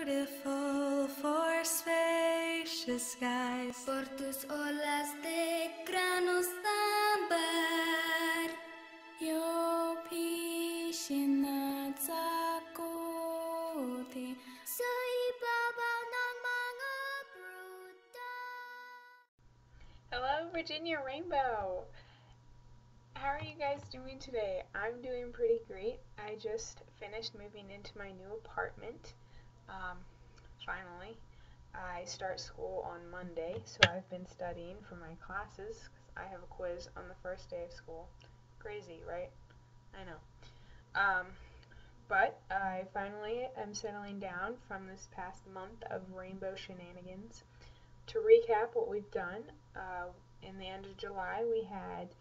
beautiful for spacious skies. Por tus olas de granos tambar, Yo pisinatsakoti. sa ibabaw ng mga bruta. Hello, Virginia Rainbow! How are you guys doing today? I'm doing pretty great. I just finished moving into my new apartment. Finally. I start school on Monday, so I've been studying for my classes because I have a quiz on the first day of school. Crazy, right? I know. But I finally am settling down from this past month of rainbow shenanigans. To recap what we've done, in the end of July we had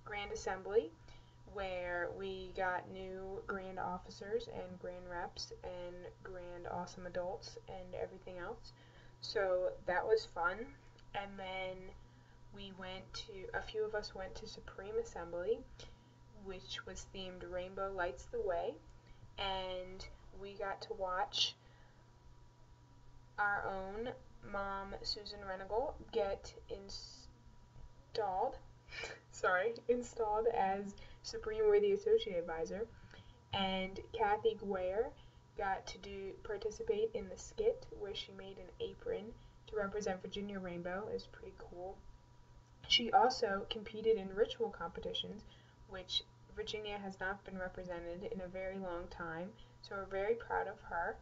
Grand Assembly, where we got new Grand Officers and Grand Reps and Grand Awesome Adults and everything else. So that was fun. And then a few of us went to Supreme Assembly, which was themed Rainbow Lights the Way, and we got to watch our own mom, Susan Renegal, get installed as Supreme Worthy Associate Advisor, and Kathy Guare got to participate in the skit where she made an apron to represent Virginia Rainbow. It was pretty cool. She also competed in ritual competitions, which Virginia has not been represented in a very long time, so we're very proud of her.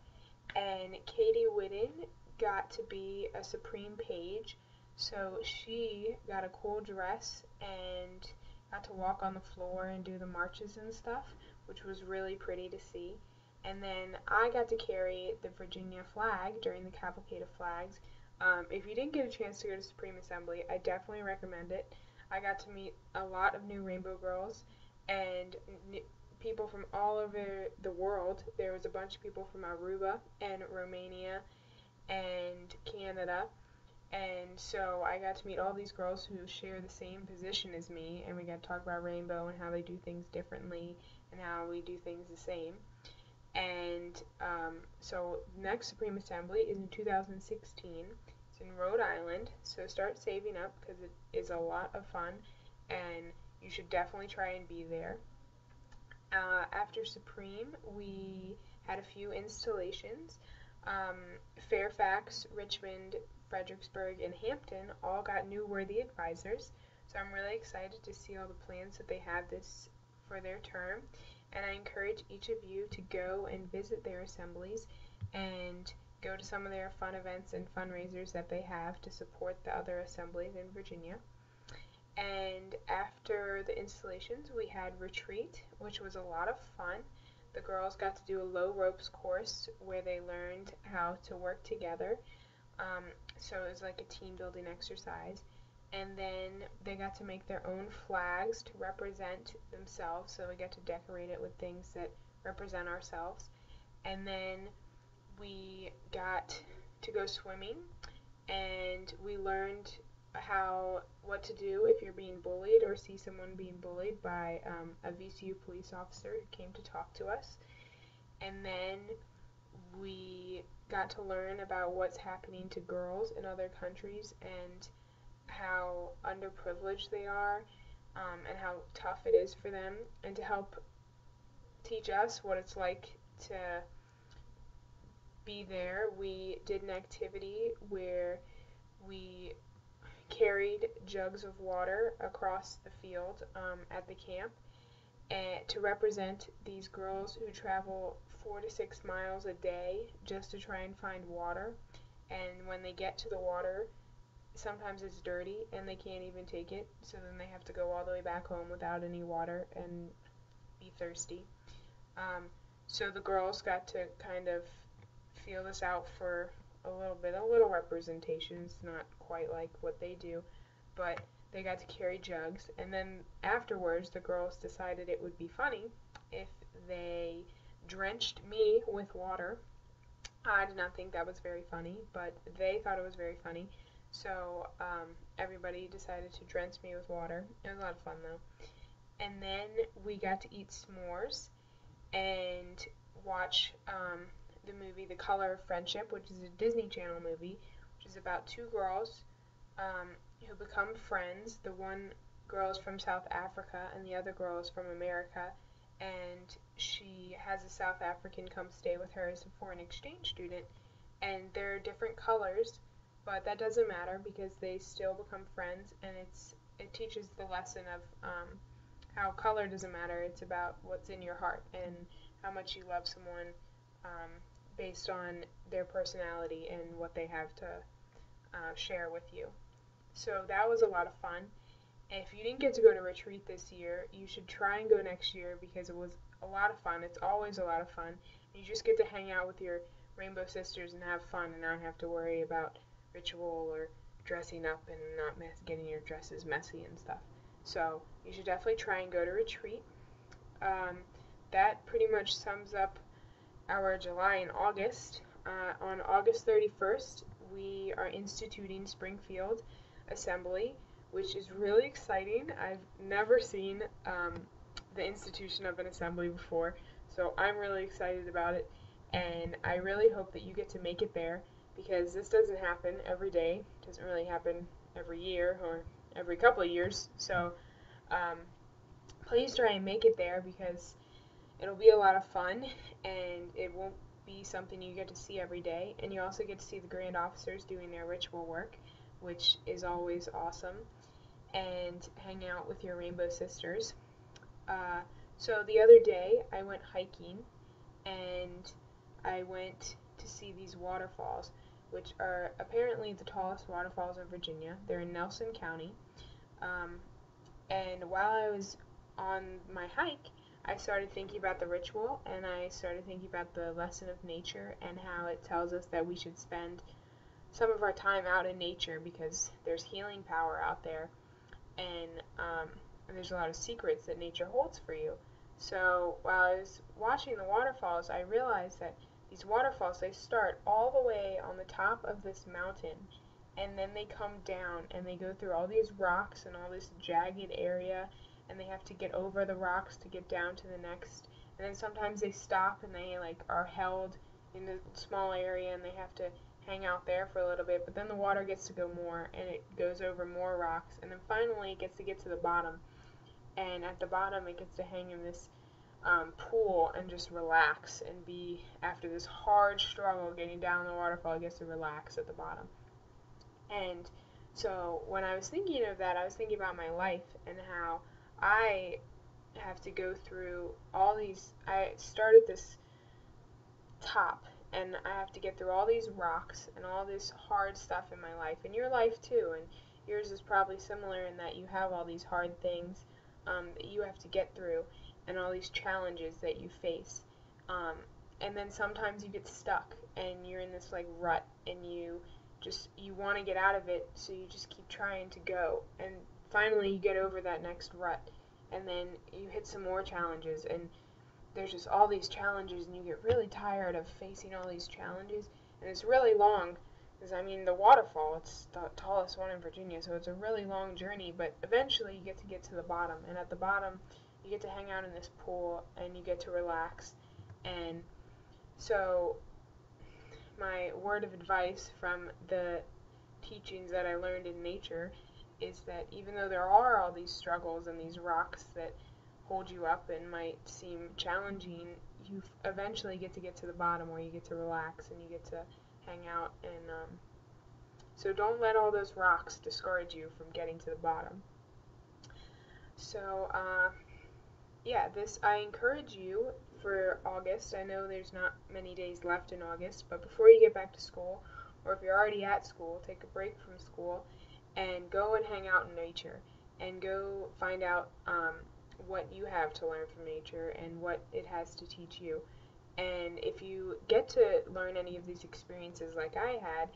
And Katie Whitten got to be a Supreme Page, so she got a cool dress and got to walk on the floor and do the marches and stuff, which was really pretty to see. And then I got to carry the Virginia flag during the Cavalcade of Flags. If you didn't get a chance to go to Supreme Assembly, I definitely recommend it. I got to meet a lot of new Rainbow girls and people from all over the world. There was a bunch of people from Aruba and Romania and Canada, and so I got to meet all these girls who share the same position as me, and we got to talk about Rainbow and how they do things differently and how we do things the same. And so next Supreme Assembly is in 2016. It's in Rhode Island, so start saving up because it is a lot of fun and you should definitely try and be there. After Supreme, we had a few installations. Fairfax, Richmond, Fredericksburg, and Hampton all got new worthy advisors, so I'm really excited to see all the plans that they have for their term, and I encourage each of you to go and visit their assemblies and go to some of their fun events and fundraisers that they have to support the other assemblies in Virginia. And after the installations, we had retreat, which was a lot of fun. The girls got to do a low ropes course where they learned how to work together. So it was like a team building exercise. And then they got to make their own flags to represent themselves. So we got to decorate it with things that represent ourselves. And then we got to go swimming, and we learned what to do if you're being bullied or see someone being bullied by a VCU police officer who came to talk to us. And then we got to learn about what's happening to girls in other countries and how underprivileged they are, and how tough it is for them, and to help teach us what it's like to be there. We did an activity where we carried jugs of water across the field at the camp to represent these girls who travel 4 to 6 miles a day just to try and find water, and when they get to the water, sometimes it's dirty and they can't even take it, so then they have to go all the way back home without any water and be thirsty. So the girls got to kind of feel this out for a little representation. It's not quite like what they do, but they got to carry jugs, and then afterwards the girls decided it would be funny if they drenched me with water. I did not think that was very funny, but they thought it was very funny, so everybody decided to drench me with water. It was a lot of fun though. And then we got to eat s'mores and watch the movie The Color of Friendship, which is a Disney Channel movie, which is about two girls who become friends. The one girl is from South Africa and the other girl is from America, and she has a South African come stay with her as a foreign exchange student, and they're different colors, but that doesn't matter because they still become friends, and it teaches the lesson of how color doesn't matter. It's about what's in your heart and how much you love someone based on their personality and what they have to share with you. So that was a lot of fun. And if you didn't get to go to retreat this year, you should try and go next year because it was a lot of fun. It's always a lot of fun. You just get to hang out with your rainbow sisters and have fun and not have to worry about ritual or dressing up and not getting your dresses messy and stuff. So you should definitely try and go to retreat. That pretty much sums up our July and August. On August 31st, we are instituting Springfield Assembly, which is really exciting. I've never seen the institution of an assembly before, so I'm really excited about it, and I really hope that you get to make it there because this doesn't happen every day. It doesn't really happen every year or every couple of years, so please try and make it there because it'll be a lot of fun and it won't be something you get to see every day, and you also get to see the grand officers doing their ritual work, which is always awesome, and hang out with your rainbow sisters. So the other day I went hiking and I went to see these waterfalls, which are apparently the tallest waterfalls in Virginia. They're in Nelson County. And while I was on my hike, I started thinking about the ritual, and I started thinking about the lesson of nature and how it tells us that we should spend some of our time out in nature because there's healing power out there, and there's a lot of secrets that nature holds for you. So while I was watching the waterfalls, I realized that these waterfalls, they start all the way on the top of this mountain, and then they come down and they go through all these rocks and all this jagged area, and they have to get over the rocks to get down to the next, and then sometimes they stop and they are held in a small area and they have to hang out there for a little bit, but then the water gets to go more and it goes over more rocks, and then finally it gets to get to the bottom, and at the bottom it gets to hang in this pool and just relax and be, after this hard struggle getting down the waterfall, it gets to relax at the bottom. And so when I was thinking of that, I was thinking about my life and how I have to go through all these. I started this top and I have to get through all these rocks and all this hard stuff in my life, and your life too, and yours is probably similar in that you have all these hard things that you have to get through and all these challenges that you face, and then sometimes you get stuck and you're in this rut and you want to get out of it, so you just keep trying to go, and finally you get over that next rut, and then you hit some more challenges, and there's just all these challenges, and you get really tired of facing all these challenges, and it's really long, because the waterfall, it's the tallest one in Virginia, so it's a really long journey, but eventually you get to the bottom, and at the bottom you get to hang out in this pool, and you get to relax, and so my word of advice from the teachings that I learned in nature is that even though there are all these struggles and these rocks that hold you up and might seem challenging, you eventually get to the bottom where you get to relax and you get to hang out, and so don't let all those rocks discourage you from getting to the bottom. So I encourage you for August. I know there's not many days left in August, but before you get back to school, or if you're already at school, take a break from school and go and hang out in nature and go find out what you have to learn from nature and what it has to teach you. And if you get to learn any of these experiences like I had,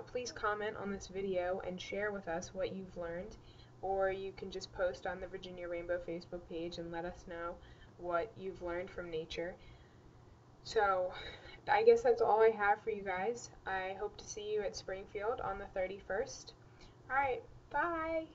please comment on this video and share with us what you've learned, or you can just post on the Virginia Rainbow Facebook page and let us know what you've learned from nature. So I guess that's all I have for you guys. I hope to see you at Springfield on the 31st. Alright, bye!